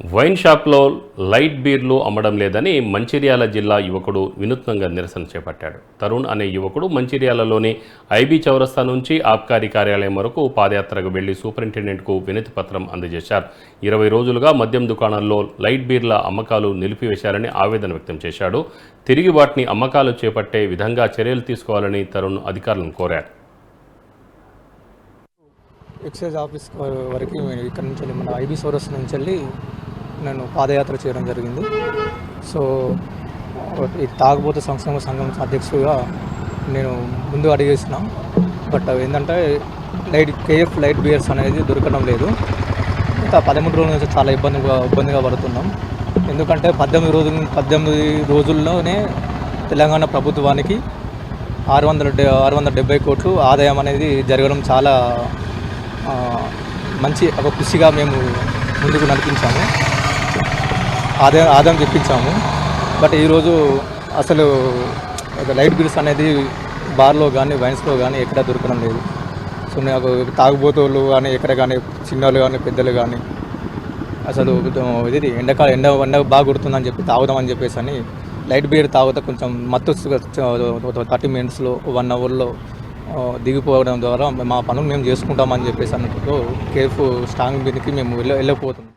Wine షాప్లో light బీర్లు అమ్మడం లేదని మంచిర్యాల జిల్లా యువకుడు వినూత్నంగా నిరసన చేపట్టాడు. తరుణ్ అనే యువకుడు మంచిర్యాలలోని ఐబీ చౌరస్తా నుంచి ఆబ్కారీ కార్యాలయం వరకు పాదయాత్రకు వెళ్లి సూపరింటెండెంట్కు వినతి పత్రం అందజేశారు. 20 రోజులుగా మద్యం దుకాణాల్లో లైట్ బీర్ల అమ్మకాలు నిలిపివేశారని ఆవేదన వ్యక్తం చేశాడు. తిరిగి వాటిని అమ్మకాలు చేపట్టే విధంగా చర్యలు తీసుకోవాలని తరుణ్ అధికారులను కోరారు. ఎక్సైజ్ ఆఫీస్ వరకు ఇక్కడ నుంచి మన ఐబీ చౌరస్తా నుంచి వెళ్ళి నేను పాదయాత్ర చేయడం జరిగింది. సో ఈ తాగుబోతు సంక్షేమ సంఘం అధ్యక్షుడిగా నేను ముందు అడిగేసిన, బట్ ఏంటంటే కేఎఫ్ లైట్ బియర్స్ అనేది దొరకడం లేదు. ఇంకా 13 రోజుల నుంచి చాలా ఇబ్బందిగా పడుతున్నాం. ఎందుకంటే 18 రోజుల్లోనే తెలంగాణ ప్రభుత్వానికి 670 కోట్లు ఆదాయం అనేది జరగడం చాలా మంచి ఒక కృషిగా మేము ముందుకు నడిపించాము, ఆదాయం తెప్పించాము. బట్ ఈరోజు అసలు లైట్ బిల్స్ అనేది బార్లో కానీ వైన్స్లో కానీ ఎక్కడ దొరకడం లేదు. సో నాకు తాగుబోతులు కానీ ఎక్కడ కానీ చిన్నలు కానీ పెద్దలు కానీ అసలు ఇది ఎండ బాగా కొడుతుందని చెప్పి తాగుదామని చెప్పేసి అని లైట్ బీర్ తాగితే కొంచెం మత్తు 30 మినిట్స్లో 1 అవర్లో దిగిపోవడం ద్వారా మా పనులు మేము చేసుకుంటామని చెప్పేసి అన్నట్టు కేఫ్ స్ట్రాంగ్ మీదకి మేము వెళ్ళకపోతున్నాం.